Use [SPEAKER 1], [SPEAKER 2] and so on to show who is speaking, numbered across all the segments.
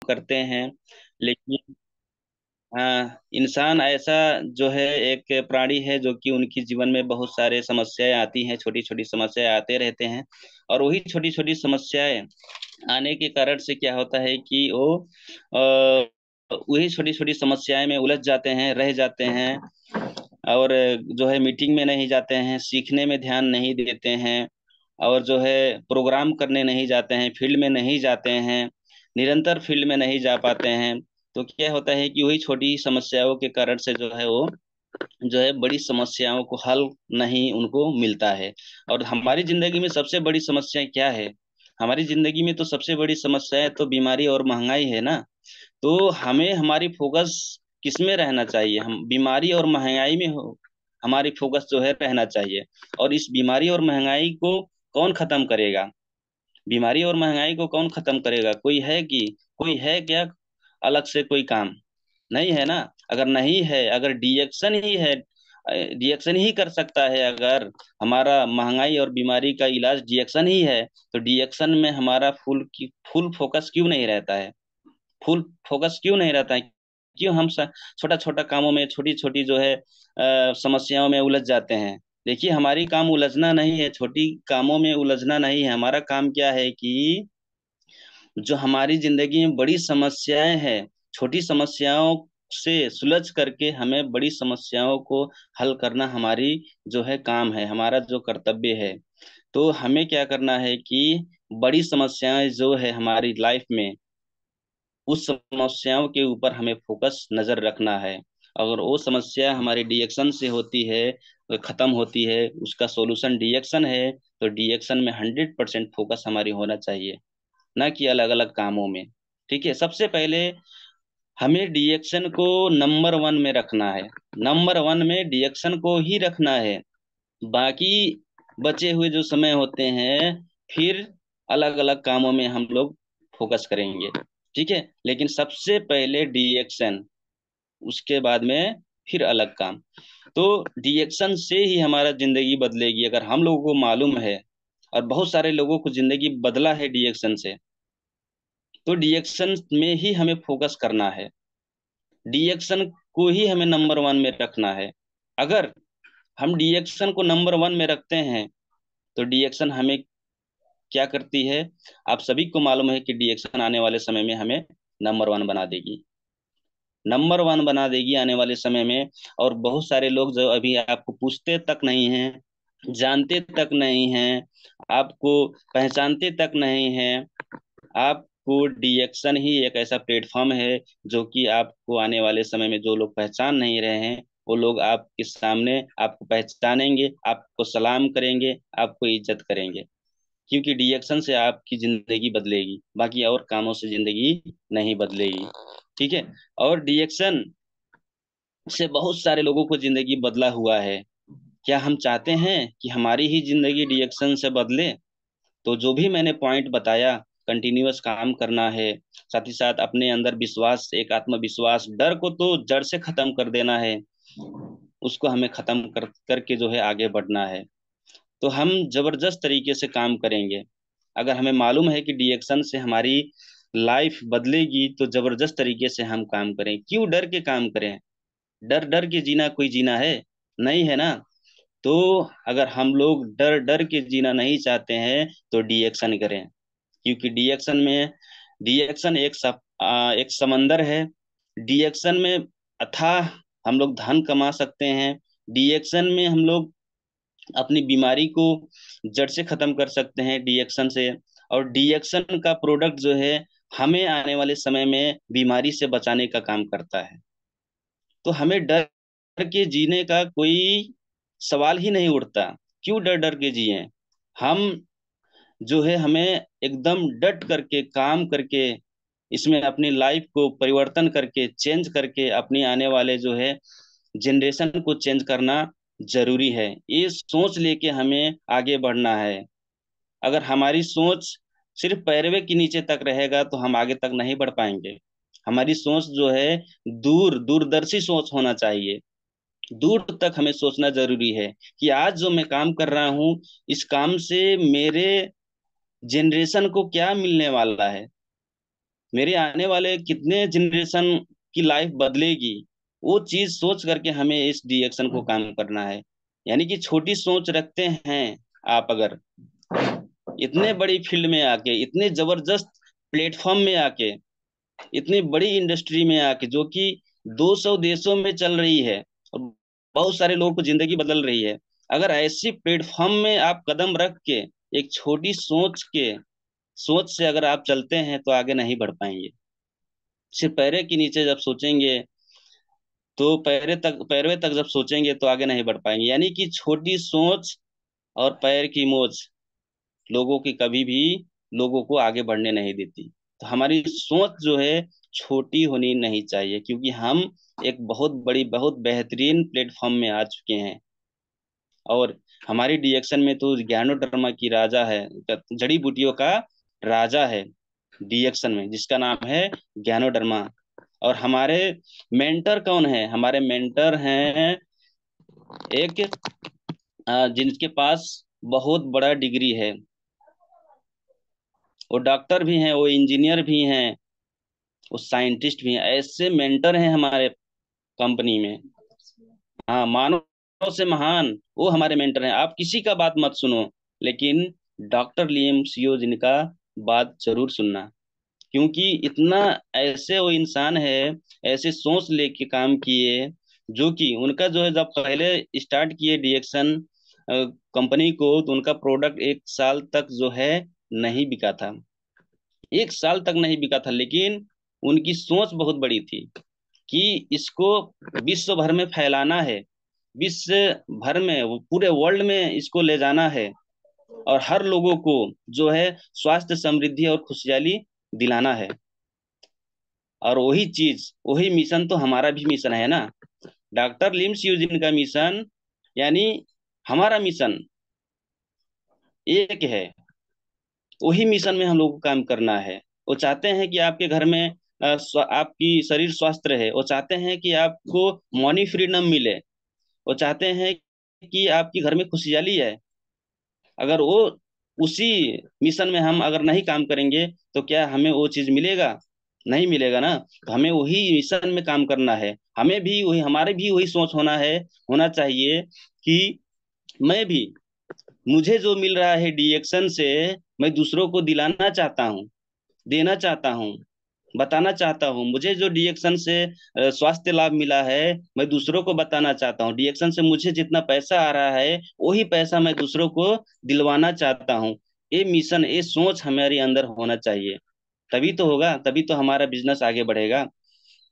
[SPEAKER 1] करते हैं। लेकिन हाँ, इंसान ऐसा जो है एक प्राणी है जो कि उनकी जीवन में बहुत सारे समस्याएं आती हैं, छोटी छोटी समस्याएं आते रहते हैं। और वही छोटी छोटी समस्याएं आने के कारण से क्या होता है कि वो वही छोटी छोटी समस्याएं में उलझ जाते हैं, रह जाते हैं। और जो है मीटिंग में नहीं जाते हैं, सीखने में ध्यान नहीं देते हैं, और जो है प्रोग्राम करने नहीं जाते हैं, फील्ड में नहीं जाते हैं, निरंतर फील्ड में नहीं जा पाते हैं। तो क्या होता है कि वही छोटी समस्याओं के कारण से जो है वो जो है बड़ी समस्याओं को हल नहीं उनको मिलता है। और हमारी जिंदगी में सबसे बड़ी समस्या क्या है? हमारी जिंदगी में तो सबसे बड़ी समस्या है तो बीमारी और महंगाई है ना। तो हमें हमारी फोकस किस में रहना चाहिए? हम बीमारी और महंगाई में हो, हमारी फोकस जो है रहना चाहिए। और इस बीमारी और महंगाई को कौन खत्म करेगा? बीमारी और महंगाई को कौन खत्म करेगा? कोई है कि कोई है क्या अलग से कोई काम? नहीं है ना। अगर नहीं है, अगर डिएक्शन ही है, डिएक्शन ही कर सकता है, अगर हमारा महंगाई और बीमारी का इलाज डिएक्शन ही है, तो डिएक्शन में हमारा फुल फोकस क्यों नहीं रहता है? फुल फोकस क्यों नहीं रहता है? क्यों हम छोटा छोटा कामों में, छोटी छोटी जो है समस्याओं में उलझ जाते हैं? देखिए, हमारी काम उलझना नहीं है, छोटी कामों में उलझना नहीं है। हमारा काम क्या है कि जो हमारी जिंदगी में बड़ी समस्याएं हैं, छोटी समस्याओं से सुलझ करके हमें बड़ी समस्याओं को हल करना हमारी जो है काम है, हमारा जो कर्तव्य है। तो हमें क्या करना है कि बड़ी समस्याएं जो है हमारी लाइफ में, उस समस्याओं के ऊपर हमें फोकस नजर रखना है। अगर वो समस्या हमारी डिएक्शन से होती है, खत्म होती है, उसका सॉल्यूशन डिएक्शन है, तो डिएक्शन में 100% फोकस हमारी होना चाहिए, ना कि अलग अलग कामों में। ठीक है, सबसे पहले हमें डिएक्शन को नंबर वन में रखना है। नंबर वन में डिएक्शन को ही रखना है। बाकी बचे हुए जो समय होते हैं, फिर अलग अलग कामों में हम लोग फोकस करेंगे। ठीक है, लेकिन सबसे पहले डिएक्शन, उसके बाद में फिर अलग काम। तो डिएक्शन से ही हमारा जिंदगी बदलेगी, अगर हम लोगों को मालूम है। और बहुत सारे लोगों को जिंदगी बदला है डिएक्शन से। तो डिएक्शन में ही हमें फोकस करना है, डिएक्शन को ही हमें नंबर वन में रखना है। अगर हम डिएक्शन को नंबर वन में रखते हैं, तो डिएक्शन हमें क्या करती है? आप सभी को मालूम है कि डिएक्शन आने वाले समय में हमें नंबर वन बना देगी, नंबर वन बना देगी आने वाले समय में। और बहुत सारे लोग जो अभी आपको पूछते तक नहीं हैं, जानते तक नहीं हैं, आपको पहचानते तक नहीं हैं, आपको डिएक्शन ही एक ऐसा प्लेटफॉर्म है जो कि आपको आने वाले समय में जो लोग पहचान नहीं रहे हैं, वो लोग आपके सामने आपको पहचानेंगे, आपको सलाम करेंगे, आपको इज्जत करेंगे। क्योंकि डिएक्शन से आपकी जिंदगी बदलेगी, बाकी और कामों से जिंदगी नहीं बदलेगी। ठीक है। और डिएक्शन से बहुत सारे लोगों को जिंदगी बदला हुआ है। क्या हम चाहते हैं कि हमारी ही जिंदगी डिएक्शन से बदले? तो जो भी मैंने पॉइंट बताया, कंटिन्यूअस काम करना है, साथ ही साथ अपने अंदर विश्वास, एक आत्मविश्वास, डर को तो जड़ से खत्म कर देना है, उसको हमें खत्म करके जो है आगे बढ़ना है। तो हम जबरदस्त तरीके से काम करेंगे। अगर हमें मालूम है कि डिएक्शन से हमारी लाइफ बदलेगी, तो जबरदस्त तरीके से हम काम करें। क्यों डर के काम करें? डर डर के जीना कोई जीना है? नहीं है ना। तो अगर हम लोग डर डर के जीना नहीं चाहते हैं, तो डिएक्शन करें। क्योंकि डिएक्शन में, डिएक्शन एक समंदर है। डिएक्शन में अथाह हम लोग धन कमा सकते हैं। डिएक्शन में हम लोग अपनी बीमारी को जड़ से खत्म कर सकते हैं डिएक्शन से। और डिएक्शन का प्रोडक्ट जो है हमें आने वाले समय में बीमारी से बचाने का काम करता है। तो हमें डर के जीने का कोई सवाल ही नहीं उठता। क्यों डर डर के जिए? हम जो है हमें एकदम डट करके काम करके, इसमें अपनी लाइफ को परिवर्तन करके, चेंज करके, अपनी आने वाले जो है जनरेशन को चेंज करना जरूरी है। ये सोच लेके हमें आगे बढ़ना है। अगर हमारी सोच सिर्फ पैरवे के नीचे तक रहेगा, तो हम आगे तक नहीं बढ़ पाएंगे। हमारी सोच जो है दूरदर्शी सोच होना चाहिए। दूर तक हमें सोचना जरूरी है कि आज जो मैं काम कर रहा हूँ, इस काम से मेरे जनरेशन को क्या मिलने वाला है। मेरे आने वाले कितने जनरेशन की लाइफ बदलेगी, वो चीज सोच करके हमें इस डिएक्शन को काम करना है। यानी कि छोटी सोच रखते हैं आप, अगर इतने बड़ी फील्ड में आके, इतने जबरदस्त प्लेटफॉर्म में आके, इतनी बड़ी इंडस्ट्री में आके, जो कि 200 देशों में चल रही है और बहुत सारे लोगों को जिंदगी बदल रही है, अगर ऐसी प्लेटफॉर्म में आप कदम रख के एक छोटी सोच से अगर आप चलते हैं तो आगे नहीं बढ़ पाएंगे। सिर्फ पैरे के नीचे जब सोचेंगे, तो पैरवे तक जब सोचेंगे तो आगे नहीं बढ़ पाएंगे। यानी कि छोटी सोच और पैर की मोच लोगों की कभी भी लोगों को आगे बढ़ने नहीं देती। तो हमारी सोच जो है छोटी होनी नहीं चाहिए, क्योंकि हम एक बहुत बड़ी, बहुत बेहतरीन प्लेटफॉर्म में आ चुके हैं। और हमारी डिएक्शन में तो ज्ञानोडर्मा की राजा है, जड़ी बूटियों का राजा है डिएक्शन में, जिसका नाम है ज्ञानोडर्मा। और हमारे मेंटर कौन है? हमारे मेंटर हैं एक जिनके पास बहुत बड़ा डिग्री है, वो डॉक्टर भी हैं, वो इंजीनियर भी हैं, वो साइंटिस्ट भी हैं। ऐसे मेंटर हैं हमारे कंपनी में। हाँ, मानव से महान वो हमारे मेंटर हैं। आप किसी का बात मत सुनो, लेकिन डॉक्टर लियम सीओ जिनका बात जरूर सुनना, क्योंकि इतना ऐसे वो इंसान है, ऐसे सोच लेके काम किए, जो कि उनका जो है, जब पहले स्टार्ट किए डिएक्शन कंपनी को, तो उनका प्रोडक्ट 1 साल तक जो है नहीं बिका था। 1 साल तक नहीं बिका था, लेकिन उनकी सोच बहुत बड़ी थी कि इसको विश्व भर में फैलाना है, विश्व भर में, वो पूरे वर्ल्ड में इसको ले जाना है, और हर लोगों को जो है स्वास्थ्य, समृद्धि और खुशहाली दिलाना है। और वही चीज, वही मिशन तो हमारा भी मिशन है ना। डॉक्टर लिम्स यूजिन का मिशन, यानी हमारा मिशन एक है। वही मिशन में हम लोग को काम करना है। वो चाहते हैं कि आपके घर में आपकी शरीर स्वस्थ रहे। वो चाहते हैं कि आपको मनी फ्रीडम मिले। वो चाहते हैं कि आपकी घर में खुशहाली है। अगर वो उसी मिशन में हम अगर नहीं काम करेंगे, तो क्या हमें वो चीज मिलेगा? नहीं मिलेगा ना। तो हमें वही मिशन में काम करना है। हमें भी वही, हमारे भी वही सोच होना चाहिए कि मैं भी, मुझे जो मिल रहा है डिएक्शन से, मैं दूसरों को दिलाना चाहता हूँ, देना चाहता हूँ, बताना चाहता हूँ। मुझे जो डीएक्शन से स्वास्थ्य लाभ मिला है, मैं दूसरों को बताना चाहता हूँ। डीएक्शन से मुझे जितना पैसा आ रहा है, वही पैसा मैं दूसरों को दिलवाना चाहता हूँ। ये मिशन, ये सोच हमारे अंदर होना चाहिए। तभी तो होगा, तभी तो हमारा बिजनेस आगे बढ़ेगा।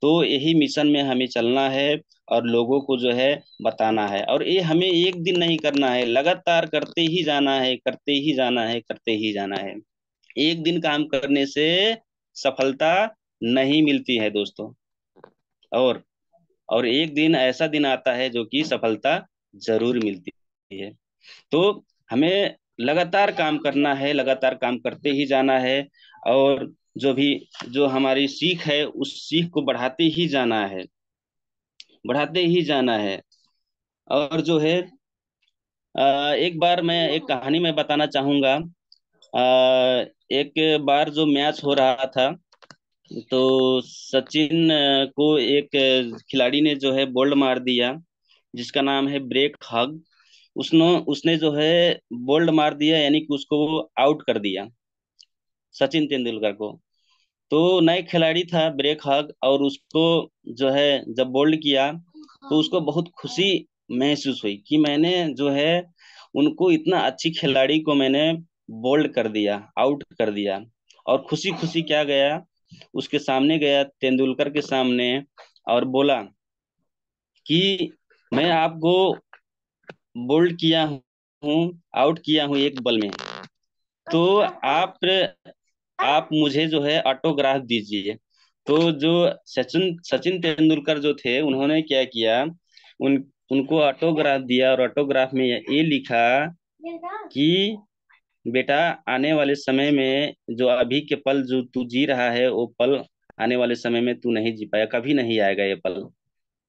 [SPEAKER 1] तो यही मिशन में हमें चलना है, और लोगों को जो है बताना है। और ये हमें एक दिन नहीं करना है, लगातार करते ही जाना है, करते ही जाना है, करते ही जाना है। एक दिन काम करने से सफलता नहीं मिलती है दोस्तों। और और एक दिन ऐसा दिन आता है जो कि सफलता जरूर मिलती है। तो हमें लगातार काम करना है, लगातार काम करते ही जाना है। और जो भी, जो हमारी सीख है, उस सीख को बढ़ाते ही जाना है, बढ़ाते ही जाना है। और जो है, एक बार मैं एक कहानी में बताना चाहूंगा। एक बार जो मैच हो रहा था, तो सचिन को एक खिलाड़ी ने जो है बोल्ड मार दिया, जिसका नाम है ब्रेक हग। उसने उसने जो है बोल्ड मार दिया, यानी कि उसको वो आउट कर दिया, सचिन तेंदुलकर को। तो नए खिलाड़ी था ब्रेक हग, और उसको जो है जब बोल्ड किया, तो उसको बहुत खुशी महसूस हुई कि मैंने जो है उनको, इतना अच्छी खिलाड़ी को मैंने बोल्ड कर दिया, आउट कर दिया। और खुशी खुशी क्या गया, उसके सामने गया, तेंदुलकर के सामने, और बोला कि मैं आपको बोल्ड किया हूँ, आउट किया हूँ एक बल में। तो आप मुझे जो है ऑटोग्राफ दीजिए। तो जो सचिन सचिन तेंदुलकर जो थे, उन्होंने क्या किया, उनको ऑटोग्राफ दिया, और ऑटोग्राफ में ये लिखा कि बेटा, आने वाले समय में जो अभी के पल जो तू जी रहा है, वो पल आने वाले समय में तू नहीं जी पाया, कभी नहीं आएगा ये पल।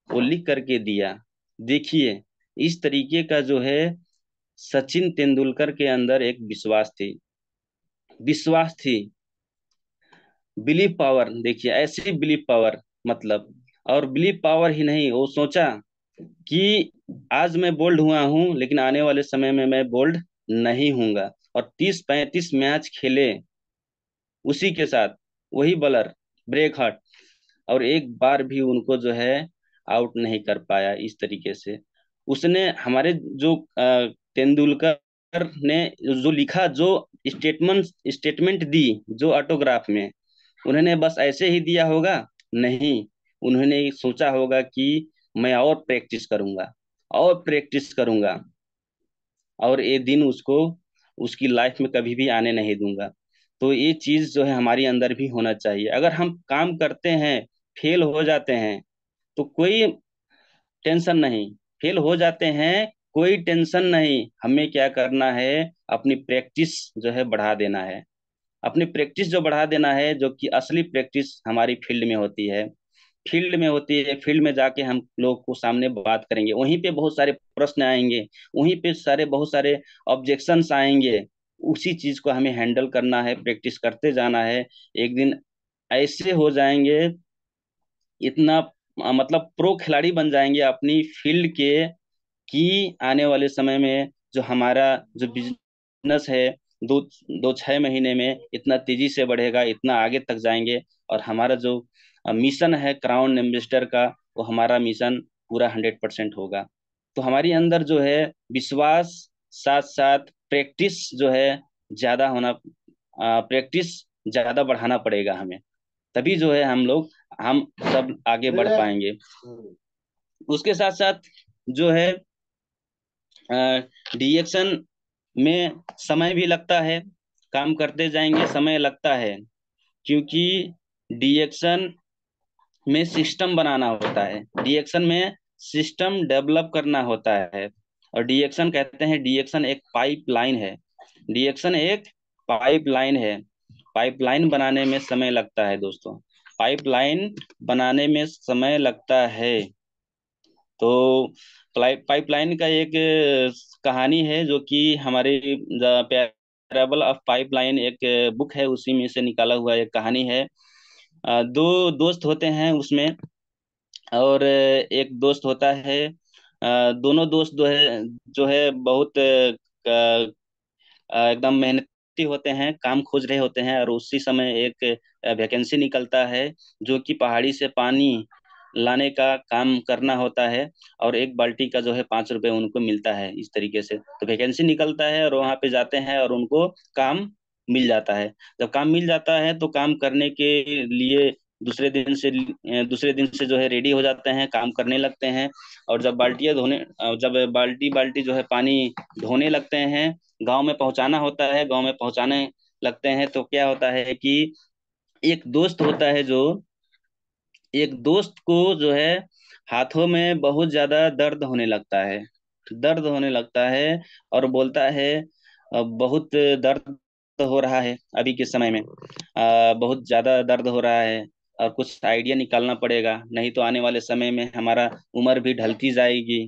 [SPEAKER 1] वो लिख करके दिया। देखिए, इस तरीके का जो है सचिन तेंदुलकर के अंदर एक विश्वास थी, विश्वास थी। बिलीफ पावर देखिए, ऐसी बिलीफ पावर, मतलब, और बिलीफ पावर ही नहीं, वो सोचा कि आज मैं बोल्ड हुआ हूं, लेकिन आने वाले समय में मैं बोल्ड नहीं हूंगा। और 30-35 मैच खेले उसी के साथ, वही बॉलर, ब्रेक हार्ट, और एक बार भी उनको जो है आउट नहीं कर पाया इस तरीके से। उसने हमारे जो तेंदुलकर ने जो लिखा, जो स्टेटमेंट स्टेटमेंट दी, जो ऑटोग्राफ में, उन्होंने बस ऐसे ही दिया होगा? नहीं, उन्होंने सोचा होगा कि मैं और प्रैक्टिस करूंगा, और प्रैक्टिस करूंगा, और ये दिन उसको उसकी लाइफ में कभी भी आने नहीं दूंगा। तो ये चीज जो है हमारी अंदर भी होना चाहिए। अगर हम काम करते हैं, फेल हो जाते हैं, तो कोई टेंशन नहीं। फेल हो जाते हैं, कोई टेंशन नहीं। हमें क्या करना है? अपनी प्रैक्टिस जो है बढ़ा देना है। अपनी प्रैक्टिस जो बढ़ा देना है, जो कि असली प्रैक्टिस हमारी फील्ड में होती है। फील्ड में होती है, फील्ड में जाके हम लोग को सामने बात करेंगे, वहीं पे बहुत सारे प्रश्न आएंगे, वहीं पे बहुत सारे ऑब्जेक्शंस आएंगे। उसी चीज को हमें हैंडल करना है, प्रैक्टिस करते जाना है। एक दिन ऐसे हो जाएंगे, इतना मतलब प्रो खिलाड़ी बन जाएंगे अपनी फील्ड के, कि आने वाले समय में जो हमारा जो बिजनेस है, दो 2-6 महीने में इतना तेजी से बढ़ेगा, इतना आगे तक जाएंगे। और हमारा जो मिशन है क्राउन एम्बेसडर का, वो हमारा मिशन पूरा 100% होगा। तो हमारी अंदर जो है विश्वास, साथ साथ प्रैक्टिस जो है ज्यादा होना, प्रैक्टिस ज्यादा बढ़ाना पड़ेगा हमें। तभी जो है हम सब आगे बढ़ पाएंगे। उसके साथ साथ जो है डीएक्शन में समय भी लगता है। काम करते जाएंगे, समय लगता है, क्योंकि डीएक्शन में सिस्टम बनाना होता है, डीएक्शन में सिस्टम डेवलप करना होता है। और डीएक्शन कहते हैं, डीएक्शन एक पाइपलाइन है। डीएक्शन एक पाइपलाइन है। पाइपलाइन बनाने में समय लगता है दोस्तों, पाइपलाइन बनाने में समय लगता है। तो पाइपलाइन का एक कहानी है, जो कि हमारे द पैराबल ऑफ पाइपलाइन एक बुक है, उसी में से निकाला हुआ एक कहानी है। दो दोस्त होते हैं उसमें, और एक दोस्त होता है, दोनों दोस्त जो है बहुत एकदम मेहनती होते हैं, काम खोज रहे होते हैं। और उसी समय एक वैकेंसी निकलता है, जो कि पहाड़ी से पानी लाने का काम करना होता है। और एक बाल्टी का जो है 5 रुपए उनको मिलता है। इस तरीके से तो वैकेंसी निकलता है, और वहां पे जाते हैं, और उनको काम मिल जाता है। जब काम मिल जाता है, तो काम करने के लिए दूसरे दिन से जो है रेडी हो जाते हैं, काम करने लगते हैं। और जब बाल्टी बाल्टी जो है पानी धोने लगते हैं, गांव में पहुंचाना होता है, गांव में पहुंचाने लगते हैं, तो क्या होता है कि एक दोस्त होता है, जो एक दोस्त को जो है हाथों में बहुत ज्यादा दर्द होने लगता है, दर्द होने लगता है, और बोलता है बहुत दर्द हो रहा है अभी के समय में, बहुत ज्यादा दर्द हो रहा है, और कुछ आइडिया निकालना पड़ेगा, नहीं तो आने वाले समय में हमारा उम्र भी ढलती जाएगी,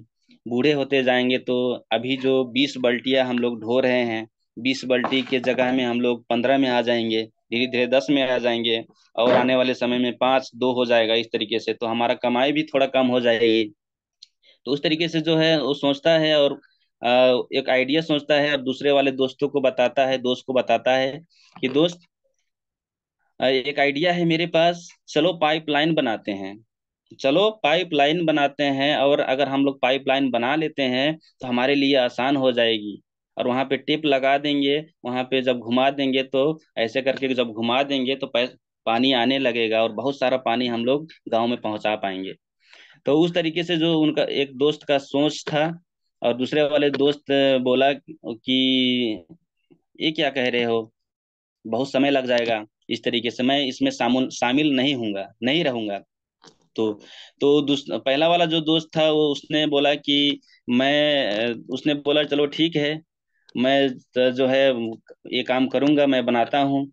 [SPEAKER 1] बूढ़े होते जाएंगे। तो अभी जो 20 बाल्टियां हम लोग ढो रहे हैं, 20 बाल्टी के जगह में हम लोग 15 में आ जाएंगे, धीरे धीरे 10 में आ जाएंगे, और आने वाले समय में 5-2 हो जाएगा। इस तरीके से तो हमारा कमाई भी थोड़ा कम हो जाएगी। तो उस तरीके से जो है वो सोचता है, और एक आइडिया सोचता है, और दूसरे वाले दोस्तों को बताता है, दोस्त को बताता है कि दोस्त, एक आइडिया है मेरे पास, चलो पाइपलाइन बनाते हैं। चलो पाइपलाइन बनाते हैं, और अगर हम लोग पाइपलाइन बना लेते हैं, तो हमारे लिए आसान हो जाएगी। और वहां पे टिप लगा देंगे, वहां पे जब घुमा देंगे, तो ऐसे करके जब घुमा देंगे, तो पानी आने लगेगा, और बहुत सारा पानी हम लोग गांव में पहुंचा पाएंगे। तो उस तरीके से जो उनका एक दोस्त का सोच था। और दूसरे वाले दोस्त बोला कि ये क्या कह रहे हो, बहुत समय लग जाएगा, इस तरीके से मैं इसमें शामिल नहीं हूंगा, नहीं रहूंगा। तो पहला वाला जो दोस्त था, वो उसने बोला कि उसने बोला चलो ठीक है, मैं जो है ये काम करूंगा, मैं बनाता हूँ।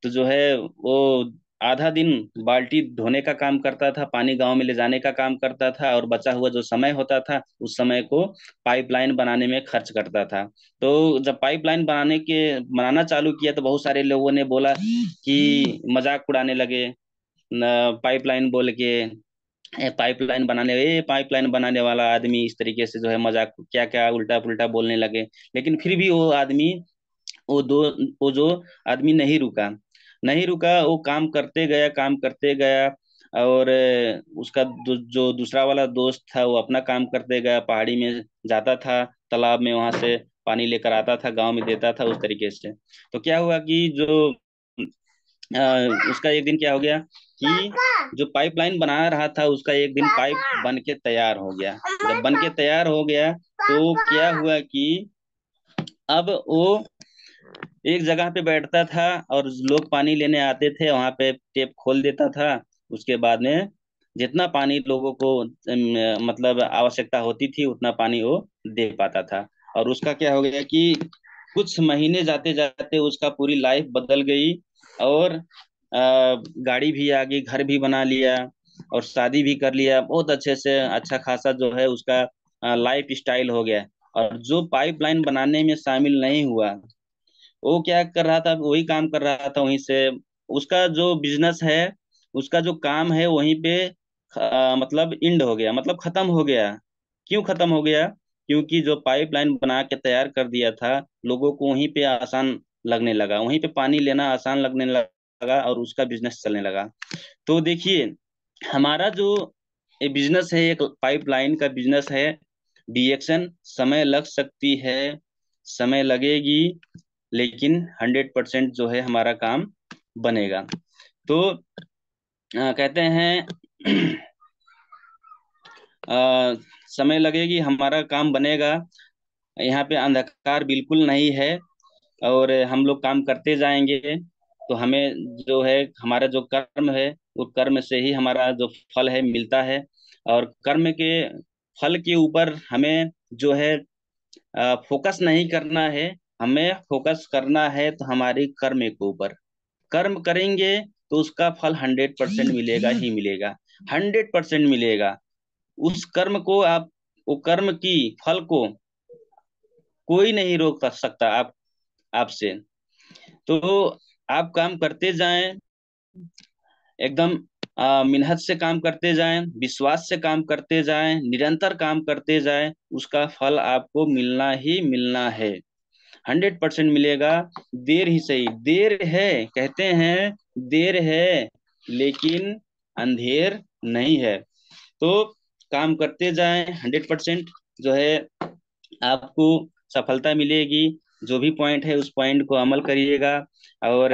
[SPEAKER 1] तो जो है वो आधा दिन बाल्टी धोने का काम करता था, पानी गांव में ले जाने का काम करता था, और बचा हुआ जो समय होता था उस समय को पाइपलाइन बनाने में खर्च करता था। तो जब पाइपलाइन बनाना चालू किया तो बहुत सारे लोगों ने बोला कि मजाक उड़ाने लगे, न पाइपलाइन बोल के, पाइपलाइन बनाने वाला आदमी, इस तरीके से जो है मजाक क्या क्या उल्टा पुल्टा बोलने लगे। लेकिन फिर भी वो आदमी, वो दो वो जो आदमी नहीं रुका, वो काम करते गया, काम करते गया। और उसका जो दूसरा वाला दोस्त था वो अपना काम करते गया, पहाड़ी में जाता था, तालाब में वहां से पानी लेकर आता था, गांव में देता था, उस तरीके से। तो क्या हुआ कि जो अ, उसका एक दिन क्या हो गया कि जो पाइपलाइन बना रहा था उसका एक दिन पाइप बन के तैयार हो गया। जब बन के तैयार हो गया तो क्या हुआ कि अब वो एक जगह पे बैठता था और लोग पानी लेने आते थे, वहां पे टेप खोल देता था। उसके बाद में जितना पानी लोगों को मतलब आवश्यकता होती थी उतना पानी वो दे पाता था। और उसका क्या हो गया कि कुछ महीने जाते जाते उसका पूरी लाइफ बदल गई। और गाड़ी भी आ गई, घर भी बना लिया, और शादी भी कर लिया, बहुत अच्छे से अच्छा खासा जो है उसका लाइफ स्टाइल हो गया। और जो पाइपलाइन बनाने में शामिल नहीं हुआ, वो क्या कर रहा था, वही काम कर रहा था वहीं से। उसका जो बिजनेस है, उसका जो काम है वहीं पे मतलब इंड हो गया, मतलब खत्म हो गया। क्यों खत्म हो गया? क्योंकि जो पाइपलाइन बना के तैयार कर दिया था, लोगों को वहीं पे आसान लगने लगा, वहीं पे पानी लेना आसान लगने लगा, और उसका बिजनेस चलने लगा। तो देखिए, हमारा जो ये बिजनेस है, एक पाइपलाइन का बिजनेस है, डिएक्शन, समय लग सकती है, समय लगेगी, लेकिन 100% जो है हमारा काम बनेगा। तो कहते हैं अ, समय लगेगी, हमारा काम बनेगा। यहाँ पे अंधकार बिल्कुल नहीं है, और हम लोग काम करते जाएंगे तो हमें जो है, हमारा जो कर्म है, वो कर्म से ही हमारा जो फल है मिलता है। और कर्म के फल के ऊपर हमें जो है फोकस नहीं करना है, हमें फोकस करना है तो हमारी कर्म के ऊपर। कर्म करेंगे तो उसका फल 100% मिलेगा ही मिलेगा, 100% मिलेगा। उस कर्म को आप, वो कर्म की फल को कोई नहीं रोक सकता आपसे। तो आप काम करते जाएं, एकदम मेहनत से काम करते जाएं, विश्वास से काम करते जाएं, निरंतर काम करते जाएं, उसका फल आपको मिलना ही मिलना है, 100% मिलेगा। देर ही सही, देर है, कहते हैं देर है, लेकिन अंधेर नहीं है। तो काम करते जाएं, 100% जो है आपको सफलता मिलेगी। जो भी पॉइंट है उस पॉइंट को अमल करिएगा। और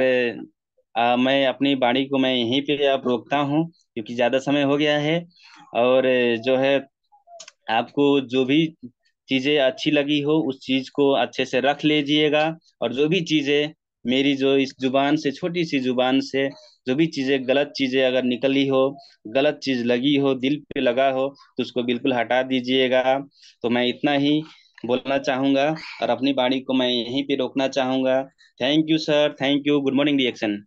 [SPEAKER 1] मैं अपनी वाणी को मैं यहीं पे आप रोकता हूँ, क्योंकि ज़्यादा समय हो गया है। और जो है आपको जो भी चीजें अच्छी लगी हो उस चीज को अच्छे से रख लीजिएगा। और जो भी चीजें मेरी जो इस जुबान से, छोटी सी जुबान से जो भी चीजें, गलत चीजें अगर निकली हो, गलत चीज लगी हो, दिल पे लगा हो, तो उसको बिल्कुल हटा दीजिएगा। तो मैं इतना ही बोलना चाहूंगा, और अपनी बाणी को मैं यहीं पे रोकना चाहूंगा। Thank you sir, thank you, good morning reaction.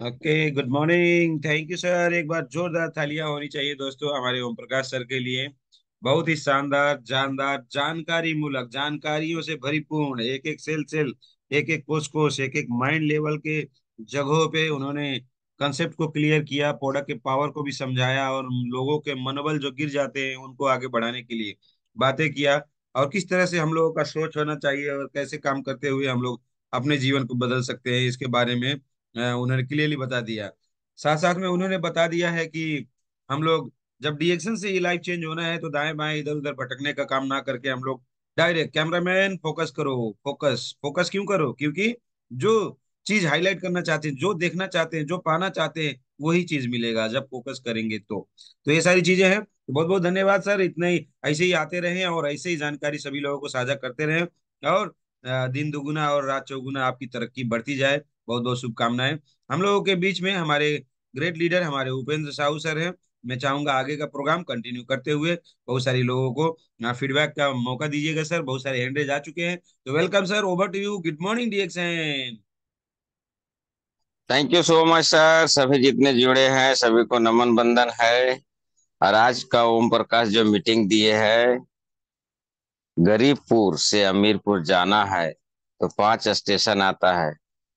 [SPEAKER 2] Okay, good morning, thank you sir. एक बार जोरदार तालियां होनी चाहिए दोस्तों हमारे ओम प्रकाश सर के लिए। बहुत ही शानदार, जानदार, जानकारी मूलक, जानकारियों से भरीपूर्ण, एक एक सेल सेल, एक एक कोश कोश, एक एक माइंड लेवल के जगहों पे उन्होंने कंसेप्ट को क्लियर किया, प्रोडक्ट के पावर को भी समझाया, और लोगों के मनोबल जो गिर जाते हैं उनको आगे बढ़ाने के लिए बातें किया। और किस तरह से हम लोगों का सोच होना चाहिए और कैसे काम करते हुए हम लोग अपने जीवन को बदल सकते हैं, इसके बारे में उन्होंने क्लियरली बता दिया। साथ साथ में उन्होंने बता दिया है कि हम लोग जब डिएक्शन से ये लाइफ चेंज होना है तो दाएं बाएं इधर उधर भटकने का काम ना करके हम लोग डायरेक्ट, कैमरामैन फोकस करो, फोकस फोकस क्यों करो? क्योंकि जो चीज हाईलाइट करना चाहते हैं, जो देखना चाहते हैं, जो पाना चाहते हैं, वही चीज मिलेगा जब फोकस करेंगे। तो ये सारी चीजें हैं। तो बहुत बहुत धन्यवाद सर, इतने ही ऐसे ही आते रहें और ऐसे ही जानकारी सभी लोगों को साझा करते रहें, और दिन दुगुना और रात चौगुना आपकी तरक्की बढ़ती जाए। बहुत बहुत शुभकामनाएं। हम लोगों के बीच में हमारे ग्रेट लीडर हमारे उपेंद्र साहू सर हैं। मैं चाहूंगा आगे का प्रोग्राम कंटिन्यू करते हुए बहुत सारी लोगों को फीडबैक का मौका दीजिएगा सर। बहुत सारे हैंड रेज आ चुके हैं, तो welcome sir, over to you, good morning डिएक्शन।
[SPEAKER 3] Thank you so much sir. सभी जितने जुड़े हैं सभी को नमन बंदन है। और आज का ओम प्रकाश जो मीटिंग दिए है, गरीबपुर से अमीरपुर जाना है तो 5 स्टेशन आता है।